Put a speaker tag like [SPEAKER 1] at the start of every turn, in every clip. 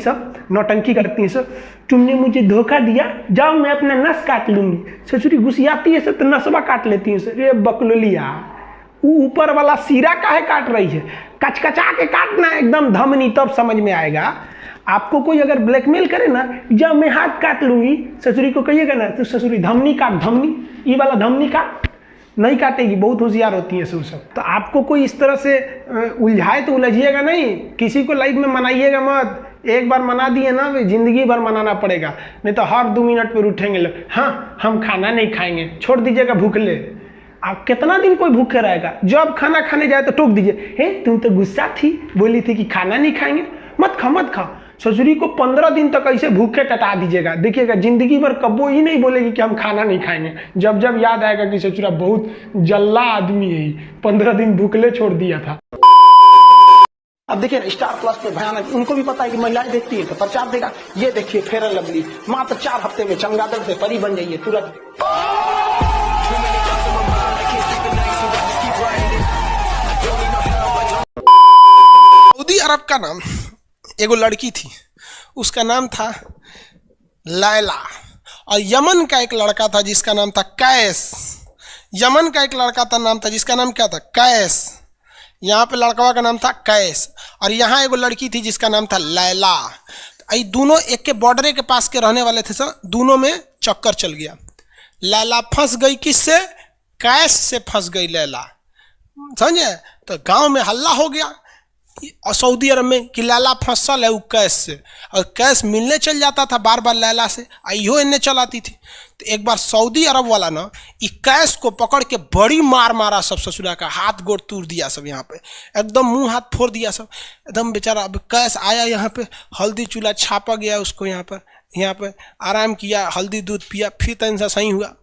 [SPEAKER 1] सब नौटंकी करती हैं सब, तुमने मुझे धोखा दिया, जाओ मैं अपना नस काट लूंगी। ससुरी घुसियाती है सब तो नसवा काट लेती है। रे बकलोलिया, ऊपर वाला सिरा काहे काट रही है, कचकचा के काटना एकदम धमनी, तब समझ में आएगा। आपको कोई अगर ब्लैकमेल करे ना, जब मैं हाथ काट लूंगी, ससुरी को कहिएगा ना तो ससुरी धमनी काट, धमनी, ये वाला धमनी काट, नहीं काटेगी, बहुत होशियार होती है सब। तो आपको कोई इस तरह से उलझाए तो उलझिएगा नहीं, किसी को लाइफ में मनाइएगा मत। एक बार मना दिए ना, वे जिंदगी भर मनाना पड़ेगा, नहीं तो हर 2 मिनट पर उठेंगे लोग, हाँ हम खाना नहीं खाएंगे, छोड़ दीजिएगा भूखले। आप कितना दिन कोई भूखे रहेगा, जब खाना खाने जाए तो टोक दीजिए, हे तुम तो गुस्सा थी, बोली थी कि खाना नहीं खाएंगे, मत खा। ससुरी को 15 दिन तक ऐसे भूखे टटा दीजिएगा, देखिएगा जिंदगी भर कबो ही नहीं बोलेगी कि हम खाना नहीं खाएंगे। जब जब याद आएगा कि ससुरा बहुत जल्ला आदमी है, 15 दिन भूखले छोड़ दिया था। अब देखिए स्टार प्लस पे भयानक, उनको भी पता है कि महिलाएं देखती है तो प्रचार देगा। ये देखिए फेयर एंड लवली, मात्र 4 हफ्ते में चमगादड़ से परी बन जाइए तुरंत।
[SPEAKER 2] सऊदी अरब का नाम एगो लड़की थी, उसका नाम था लैला, और यमन का एक लड़का था जिसका नाम था कैस। यमन का एक लड़का था, नाम था जिसका नाम क्या था, कैस। यहाँ पे लड़का का नाम था कैस, और यहाँ एगो लड़की थी जिसका नाम था लैला। ये दोनों एक के बॉर्डर के पास के रहने वाले थे सर, दोनों में चक्कर चल गया। लैला फंस गई किससे, कैस से फंस गई लैला, समझे। तो गांव में हल्ला हो गया और सऊदी अरब में कि लैला फंसल है वो कैस से, और कैस मिलने चल जाता था बार बार लैला से, आइयो इन्हें चलाती थी। तो एक बार सऊदी अरब वाला ना ये कैस को पकड़ के बड़ी मार मारा सब, ससुरा का हाथ गोड़ तोड़ दिया सब, यहाँ पे एकदम मुंह हाथ फोड़ दिया सब एकदम बेचारा। अब कैस आया यहाँ पे, हल्दी चूल्हा छापा गया उसको, यहाँ पे आराम किया, हल्दी दूध पिया, फिर तनिक सही हुआ,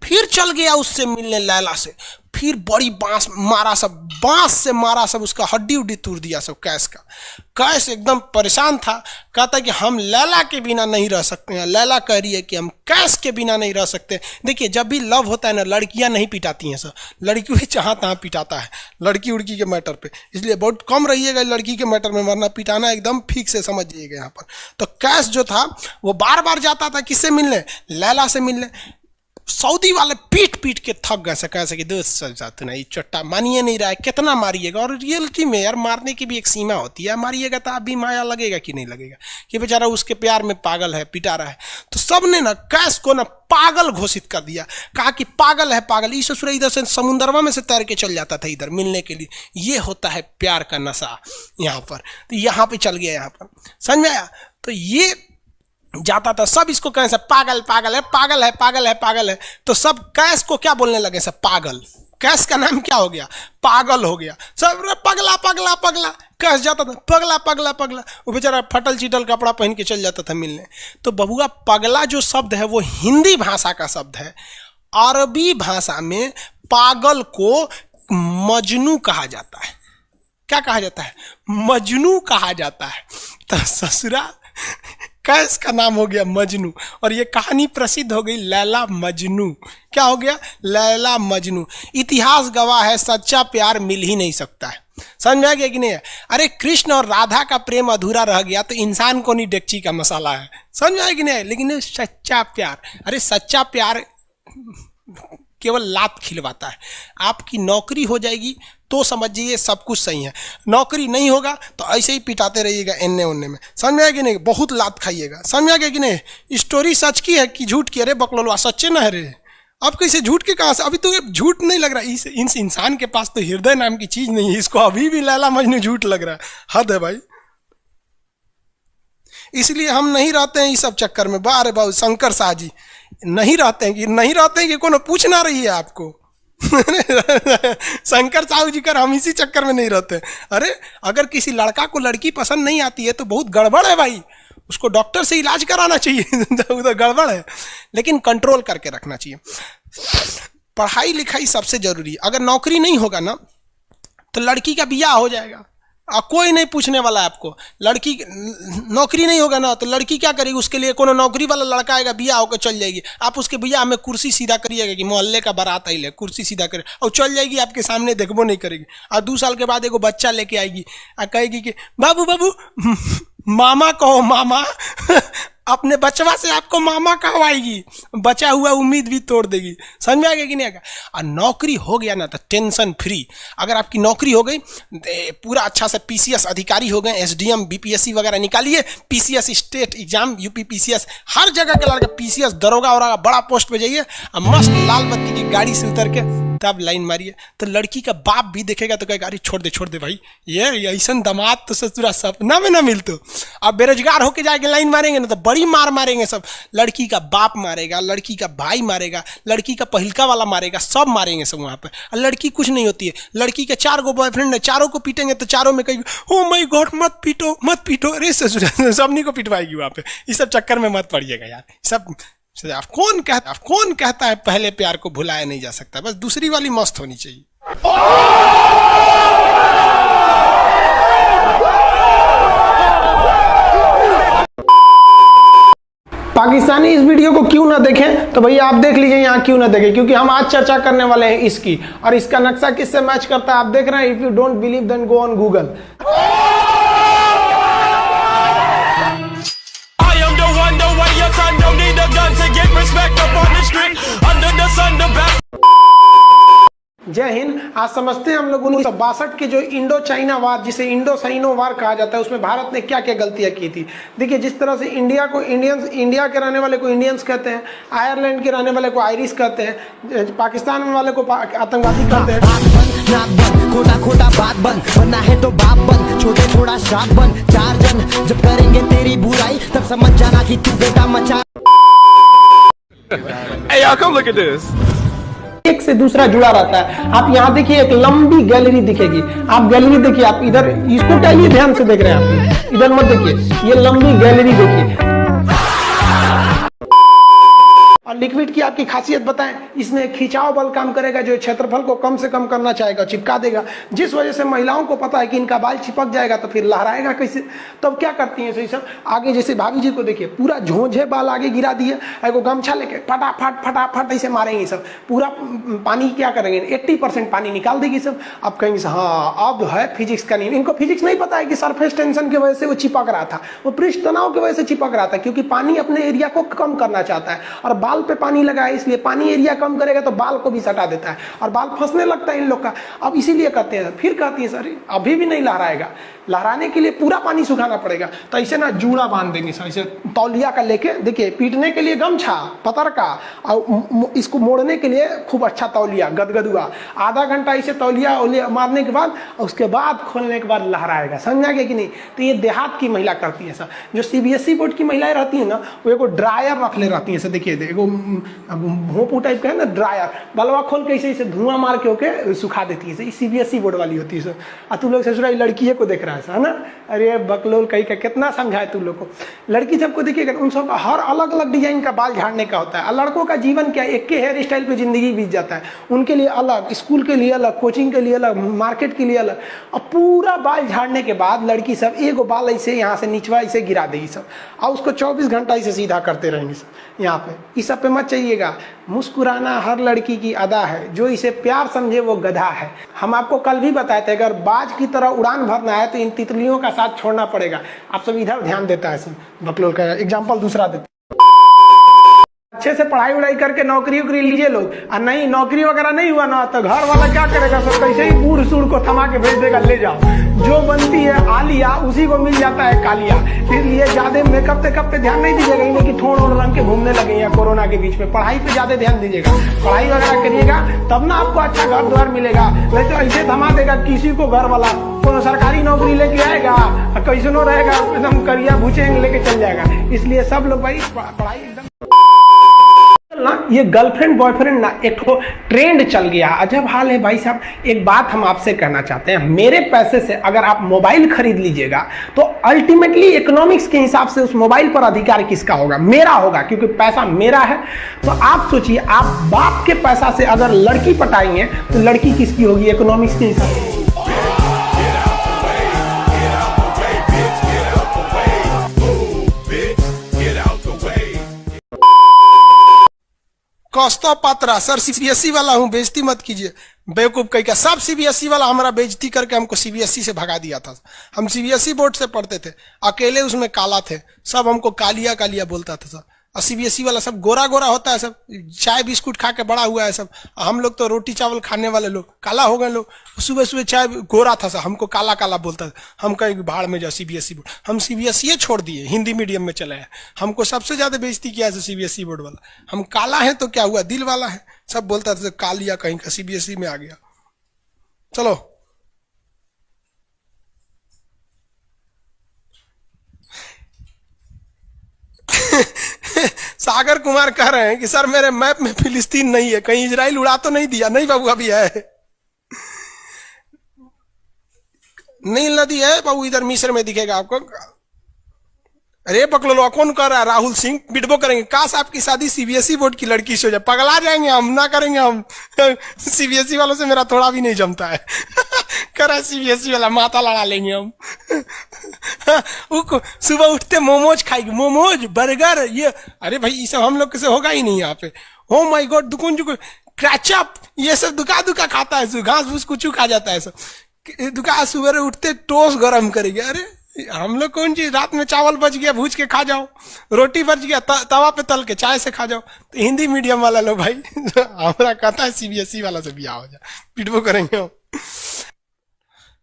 [SPEAKER 2] फिर चल गया उससे मिलने लैला से, फिर बड़ी बांस मारा सब, बांस से मारा सब, उसका हड्डी उड्डी तोड़ दिया सब कैस का। कैस एकदम परेशान था, कहता कि हम लैला के बिना नहीं रह सकते हैं। लैला कह रही है कि हम कैस के बिना नहीं रह सकते। देखिए जब भी लव होता है ना, लड़कियां नहीं पिटाती हैं सर, लड़की भी जहाँ तहाँ पिटाता है लड़की उड़की के मैटर पे, इसलिए बहुत कम रहिएगा लड़की के मैटर में, वरना पिटाना एकदम ठीक से समझ जाइएगा यहाँ पर। तो कैस जो था वो बार बार जाता था किससे मिलने, लैला से मिलने। सऊदी वाले पीट पीट के थक गए से, कैसे कि दोस्त जाते नहीं, चट्टा मानिए नहीं रहा है, कितना मारिएगा। और रियलिटी में यार मारने की भी एक सीमा होती है, मारिएगा तो अभी माया लगेगा कि नहीं लगेगा, कि बेचारा उसके प्यार में पागल है, पिटा रहा है। तो सब ने ना कैस को ना पागल घोषित कर दिया, कहा कि पागल है पागल। इस ससुर इधर से समुद्रवा में से तैर के चल जाता था इधर मिलने के लिए। ये होता है प्यार का नशा यहाँ पर। तो यहाँ पे चल गया, यहाँ पर समझ में आया। तो ये जाता था, सब इसको कहें सब पागल पागल है, पागल है, पागल है, पागल है। तो सब कैस को क्या बोलने लगे सब, पागल। कैस का नाम क्या हो गया, पागल हो गया सब। पगला पगला पगला कैस जाता था, पगला पगला पगला। वो बेचारा फटल चिटल कपड़ा पहन के चल जाता था मिलने। तो बबुआ पगला जो शब्द है वो हिंदी भाषा का शब्द है। अरबी भाषा में पागल को मजनू कहा जाता है। क्या कहा जाता है, मजनू कहा जाता है। तो ससुरा कैस का नाम हो गया मजनू, और ये कहानी प्रसिद्ध हो गई लैला मजनू। क्या हो गया, लैला मजनू। इतिहास गवाह है सच्चा प्यार मिल ही नहीं सकता है, समझ में आ गया कि नहीं है। अरे कृष्ण और राधा का प्रेम अधूरा रह गया तो इंसान को नहीं डेगची का मसाला है, समझ में आया कि नहीं। लेकिन सच्चा प्यार, अरे सच्चा प्यार केवल लात खिलवाता है। आपकी नौकरी हो जाएगी तो समझिए सब कुछ सही है, नौकरी नहीं होगा तो ऐसे ही पिटाते रहिएगा एन्ने ओन्ने में, समझ में आया कि नहीं। बहुत लात खाइएगा, समझ में आ गया कि नहीं। स्टोरी सच की है कि झूठ की, अरे बकलोलवा सच्चे ना है रे। अब कैसे झूठ के कहाँ से, अभी तो झूठ नहीं लग रहा। इस इंसान के पास तो हृदय नाम की चीज नहीं है, इसको अभी भी लैला मजनू झूठ लग रहा है। हद है भाई। इसलिए हम नहीं रहते हैं इस सब चक्कर में। बारे बाबू शंकर शाह जी नहीं रहते हैं कि कोनो पूछ ना रही है आपको। शंकर साहू जी कर हम इसी चक्कर में नहीं रहते। अरे अगर किसी लड़का को लड़की पसंद नहीं आती है तो बहुत गड़बड़ है भाई, उसको डॉक्टर से इलाज कराना चाहिए। उधर गड़बड़ है, लेकिन कंट्रोल करके रखना चाहिए। पढ़ाई लिखाई सबसे जरूरी है। अगर नौकरी नहीं होगा ना तो लड़की का बियाह हो जाएगा, कोई नहीं पूछने वाला है आपको। लड़की नौकरी नहीं होगा ना तो लड़की क्या करेगी, उसके लिए कोनो नौकरी वाला लड़का आएगा, बियाह होकर चल जाएगी। आप उसके बियाह में कुर्सी सीधा करिएगा कि मोहल्ले का बारात आई ले, कुर्सी सीधा करे और चल जाएगी, आपके सामने देखबो नहीं करेगी। और 2 साल के बाद एगो बच्चा लेके आएगी और कहेगी कि बाबू बाबू मामा कहो मामा। अपने बचवा से आपको मामा कहवाएगी, बचा हुआ उम्मीद भी तोड़ देगी। समझ में आ गया कि नहीं आएगा? और नौकरी हो गया ना तो टेंशन फ्री। अगर आपकी नौकरी हो गई, पूरा अच्छा से पीसीएस अधिकारी हो गए, एसडीएम बीपीएससी वगैरह निकालिए, PCS state exam, UP PCS, हर जगह के लड़का पीसीएस दरोगा और बड़ा पोस्ट पे जाइए और मस्त लाल बत्ती की गाड़ी से उतर के तब लाइन मारिए। तो लड़की का बाप भी देखेगा तो कहेगा अरे छोड़ दे भाई, ये ऐसा दामाद तो ससुरा सपना में ना मिलतो। अब बेरोजगार होके जाके लाइन मारेंगे ना तो बड़ी मार मारेंगे सब। लड़की का बाप मारेगा, लड़की का भाई मारेगा, लड़की का पहिलका वाला मारेगा, सब मारेंगे सब वहाँ पे। और लड़की कुछ नहीं होती है। लड़की के 4 गो बॉयफ्रेंड है, चारों को पीटेंगे तो चारों में कहेगी ओ माय गॉड मत पीटो। अरे ससुरा सबनी को पिटवाएगी वहाँ पे। इस सब चक्कर में मत पड़िएगा यार। सब कौन कहता है पहले प्यार को भुलाया नहीं जा सकता, बस दूसरी वाली मस्त होनी चाहिए।
[SPEAKER 1] पाकिस्तानी इस वीडियो को क्यों ना देखें तो भैया आप देख लीजिए यहाँ क्यों ना देखें, क्योंकि हम आज चर्चा करने वाले हैं इसकी, और इसका नक्शा किससे मैच करता है आप देख रहे हैं। If you don't believe then go on Google. जय हिंद। आज समझते हैं हम लोग 1962 के जो इंडो चाइना वार, जिसे इंडो साइनो वार कहा जाता है, उसमें भारत ने क्या क्या गलतियां की थी। देखिए जिस तरह से इंडिया को इंडियंस, इंडिया के रहने वाले को इंडियंस कहते हैं, आयरलैंड के रहने वाले को आयरिश कहते हैं, पाकिस्तान वाले को आतंकवादी कहते हैं।
[SPEAKER 3] खोटा बात बन, बनना है तो बाप बन, छोटे थोड़ा शाप बन, 4 जन जब करेंगे तेरी बुराई तब समझ जाना कि तू बेटा मचा।
[SPEAKER 4] Hey y'all, come look at this.
[SPEAKER 1] एक से दूसरा जुड़ा रहता है। आप यहाँ देखिए एक लंबी गैलरी दिखेगी, आप गैलरी देखिए, आप इधर इसको टाइलिए, ध्यान से देख रहे हैं आप, इधर मत देखिए, ये लंबी गैलरी देखिए। और लिक्विड की आपकी खासियत बताएं, इसमें खिंचाव बल काम करेगा जो क्षेत्रफल को कम से कम करना चाहेगा, चिपका देगा, जिस वजह से महिलाओं को पता है कि इनका बाल चिपक जाएगा तो फिर लहराएगा कैसे। तब क्या करती हैं सही सब, आगे जैसे भाभी जी को देखिए पूरा झोंझे बाल आगे गिरा दिए, एगो गमछा लेके फटाफट ऐसे मारेंगे सब, पूरा पानी क्या करेंगे 80% पानी निकाल देगी सब। अब कहेंगे हाँ अब है फिजिक्स का नियम। इनको फिजिक्स नहीं पता है कि सरफेस टेंशन की वजह से वो चिपक रहा था, वो पृष्ठ तनाव की वजह से चिपक रहा था, क्योंकि पानी अपने एरिया को कम करना चाहता है और बाल पे पानी लगा है, इसलिए पानी एरिया कम करेगा तो बाल को भी सटा देता है और बाल फंसने लगता है इन लोग का। अब इसीलिए कहते हैं, फिर कहती है सर अभी भी नहीं लहराएगा, लहराने के लिए पूरा पानी सुखाना पड़ेगा। तो ऐसे ना जूड़ा बांध देंगे सर, ऐसे तौलिया का लेके, देखिए पीटने के लिए गमछा पतर का, और इसको मोड़ने के लिए खूब अच्छा तौलिया गदगदुआ, आधा घंटा ऐसे तौलिया मारने के बाद उसके बाद खोलने के बाद लहराएगा। समझा गया कि नहीं। तो ये देहात की महिला करती है सर। जो सीबीएसई बोर्ड की महिलाएं रहती है ना, वो एगो ड्रायर रख ले रहती है सर, देखिए एगो भोंपू टाइप का है ना ड्रायर, बलवा खोल के ऐसे धुआं मार के होके सुखा देती है। सीबीएसई बोर्ड वाली होती है सर। और तू लोग ससुरा लड़की को देख रहा है ना, अरे बकलोल कहीं का कितना समझाए तू लोग को। लड़की सबको देखिएगा, उन सब हर अलग अलग डिजाइन का बाल झाड़ने का होता है। और लड़कों का जीवन क्या, एक के हेयर स्टाइल पे जिंदगी बीत जाता है। उनके लिए अलग, स्कूल के लिए अलग, कोचिंग के लिए अलग, मार्केट के लिए अलग। और पूरा बाल झाड़ने के बाद लड़की सब एगो बाल ऐसे यहाँ से निचवा ऐसे गिरा देगी सब, और उसको 24 घंटा ऐसे सीधा करते रहेंगे सब यहाँ पे। इस सब पे मत चाहिएगा। मुस्कुराना हर लड़की की अदा है, जो इसे प्यार समझे वो गधा है। हम आपको कल भी बताए थे, अगर बाज की तरह उड़ान भरना है तो इन तितलियों का साथ छोड़ना पड़ेगा। आप सब इधर ध्यान देता है सर, बकलोल का एग्जाम्पल दूसरा देते। अच्छे से पढ़ाई उड़ाई करके नौकरी उकरी लीजिए लोग, और नहीं नौकरी वगैरह नहीं हुआ ना तो घर वाला क्या करेगा सर, कैसे ही बूढ़ सूढ़ को थमा के भेज देगा, ले जाओ। जो बनती है आलिया उसी को मिल जाता है कालिया। इसलिए ज्यादा मेकअप तेकअप पे ध्यान नहीं दीजिएगा, इन्हें कि थोड़ रंग के घूमने लगे या कोरोना के बीच में। पढ़ाई पे ज्यादा ध्यान दीजिएगा, पढ़ाई वगैरह करिएगा तब ना आपको अच्छा घर द्वार मिलेगा। नहीं तो ऐसे थमा देगा किसी को घर वाला, कोनो सरकारी नौकरी लेके आएगा कैसे नो रहेगा, एकदम करिया भूचेंग लेके चल जाएगा। इसलिए सब लोग भाई पढ़ाई एकदम ना, ये गर्लफ्रेंड बॉयफ्रेंड ना एक तो ट्रेंड चल गया, अजब हाल है भाई साहब। एक बात हम आपसे कहना चाहते हैं, मेरे पैसे से अगर आप मोबाइल खरीद लीजिएगा तो अल्टीमेटली इकोनॉमिक्स के हिसाब से उस मोबाइल पर अधिकार किसका होगा, मेरा होगा, क्योंकि पैसा मेरा है। तो आप सोचिए, आप बाप के पैसा से अगर लड़की पटाएंगे तो लड़की किसकी होगी इकोनॉमिक्स के हिसाब से।
[SPEAKER 2] कौस्तव पात्रा, सर सीबीएसई वाला हूं, बेइज्जती मत कीजिए। बेवकूफ कहीं का, सब सीबीएसई वाला हमारा बेइज्जती करके हमको सीबीएसई से भगा दिया था। हम सीबीएसई बोर्ड से पढ़ते थे, अकेले उसमें काला थे, सब हमको कालिया कालिया बोलता था सब। और सीबीएसई वाला सब गोरा गोरा होता है, सब चाय बिस्कुट खा के बड़ा हुआ है सब। हम लोग तो रोटी चावल खाने वाले लोग, काला हो गए लोग। सुबह सुबह चाय गोरा था सब, हमको काला काला बोलता था। हम कहीं भाड़ में जाओ सीबीएसई बोर्ड, हम सीबीएसई छोड़ दिए, हिंदी मीडियम में चले हैं। हमको सबसे ज्यादा बेइज्जती किया है सीबीएसई बोर्ड वाला। हम काला है तो क्या हुआ, दिल वाला है, सब बोलता था कालिया कहीं का, सीबीएसई में आ गया। चलो सागर कुमार कह रहे हैं कि सर मेरे मैप में फिलिस्तीन नहीं है, कहीं इजराइल उड़ा तो नहीं दिया? नहीं बाबू, अभी है, नील नदी है बाबू, इधर मिस्र में दिखेगा आपको। अरे बकलो, कौन कर रहा है? राहुल सिंह बिटबो करेंगे। काश आपकी शादी सीबीएसई बोर्ड की लड़की से हो जाए, पगला जाएंगे हम, ना करेंगे हम। सीबीएसई वालों से मेरा थोड़ा भी नहीं जमता है। करा सीबीएसई वाला, माथा लड़ा लेंगे हम। सुबह उठते मोमोज खाएगी, मोमोज बर्गर ये। अरे भाई ये सब हम लोग से होगा ही नहीं यहाँ पे। हो माई गॉड, दुकुन जुकुन क्रैचअप ये सब दुका दुका खाता है, घास फूस कुछ खा जाता है सब। दुका सुबह उठते टोस्ट गरम करेंगे। अरे हम लोग कौन चीज, रात में चावल बच गया भूज के खा जाओ, रोटी बच गया तवा पे तल के चाय से खा जाओ। तो हिंदी मीडियम वाला लो भाई, हमारा कहता है सीबीएसई वाला से बिया हो जाए, पिटबो करेंगे हम।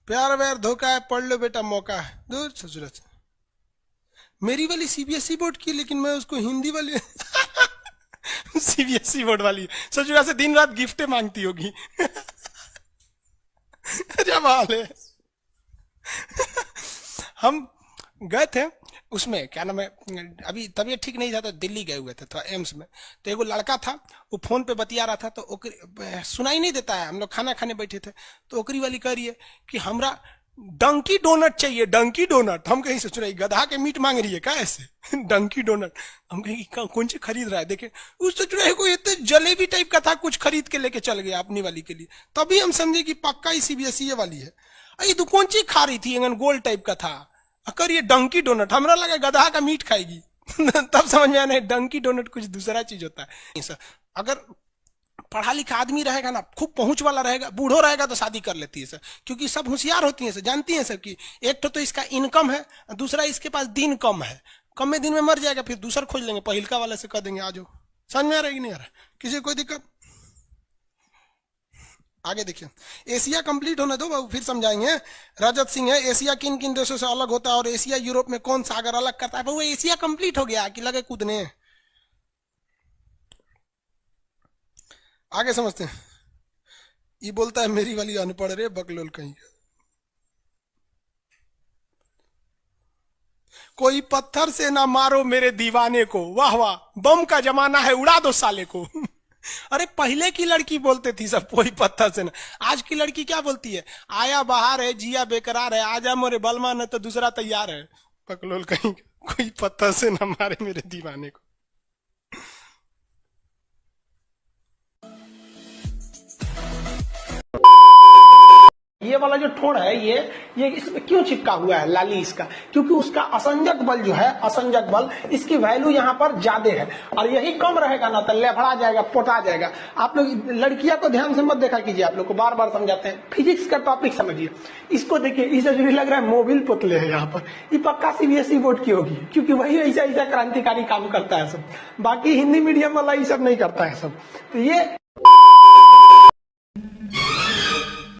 [SPEAKER 2] प्यार व्यार धोखा है, पढ़ लो बेटा, मौका है। दूर ससुर से मेरी वाली सीबीएसई बोर्ड की, लेकिन मैं उसको हिंदी वाली सीबीएसई बोर्ड वाली ससुरा से दिन रात गिफ्टें मांगती होगी। जब हाल है। हम गए थे उसमें, क्या नाम है, अभी तबीयत ठीक नहीं था तो दिल्ली गए हुए थे, तो एम्स में। तो एगो लड़का था, वो फोन पे बतिया रहा था, तो सुनाई नहीं देता है। हम लोग खाना खाने बैठे थे, तो ओकरी वाली कह रही है कि हमरा डंकी डोनट चाहिए, डंकी डोनट। हम कहीं सोच रहे गधा के मीट मांग रही है क्या ऐसे? डंकी डोनट। हम कहीं कौन से खरीद रहा है, देखे उस सोच रहे कोई इतने जलेबी टाइप का था, कुछ खरीद के लेके चल गया अपनी वाली के लिए। तभी हम समझे कि पक्का ही सीबीएसई वाली है। अरे तू कौन चीज खा रही थी, गोल टाइप का था, अकर ये डंकी डोनट। हमरा लगा गधा का मीट खाएगी। तब समझ में आया डंकी डोनट कुछ दूसरा चीज होता है। अगर पढ़ा लिखा आदमी रहेगा ना, खूब पहुंच वाला रहेगा, बूढ़ो रहेगा तो शादी कर लेती है सर, क्योंकि सब होशियार होती है सर, जानती है सर कि एक तो इसका इनकम है, दूसरा इसके पास दिन कम है, कम में दिन में मर जाएगा, फिर दूसरा खोज लेंगे, पहिलका वाले से कह देंगे आ जाओ। समझ में आ रहा है कि नहीं आ रहा? किसी कोई दिक्कत? आगे देखिए, एशिया कंप्लीट होने दो बाबू, फिर समझाएंगे। रजत सिंह है, एशिया किन किन देशों से अलग होता है और एशिया यूरोप में कौन सागर अलग करता है? बाबू एशिया कंप्लीट हो गया कि लगे कूदने? आगे समझते हैं। ये बोलता है मेरी वाली अनपढ़, रे बकलोल कहीं। कोई पत्थर से ना मारो मेरे दीवाने को, वाह वाह, बम का जमाना है, उड़ा दो साले को। अरे पहले की लड़की बोलते थी सब कोई पत्थर से ना, आज की लड़की क्या बोलती है? आया बाहर है, जिया बेकरार है, आजा मोरे बलमा न तो दूसरा तैयार है। पकलोल कहीं, कोई पत्थर से ना मारे मेरे दीवाने को।
[SPEAKER 1] ये वाला जो ठोड़ है ये इसमें क्यों चिपका हुआ है लाली इसका? क्योंकि उसका असंजक बल जो है, असंजक बल, इसकी वैल्यू यहाँ पर ज्यादा है, और यही कम रहेगा ना तो लेफड़ा जाएगा, पोटा जाएगा। आप लोग लड़कियां को ध्यान से मत देखा कीजिए, आप लोग को बार बार समझाते हैं। फिजिक्स का टॉपिक समझिए, इसको देखिए, इसे जो लग रहा है मोबिल पुतले है यहाँ पर, ये पक्का सीबीएसई बोर्ड की होगी, क्योंकि वही ऐसा ऐसा क्रांतिकारी काम करता है सब। बाकी हिंदी मीडियम वाला ये सब नहीं करता है सब। तो ये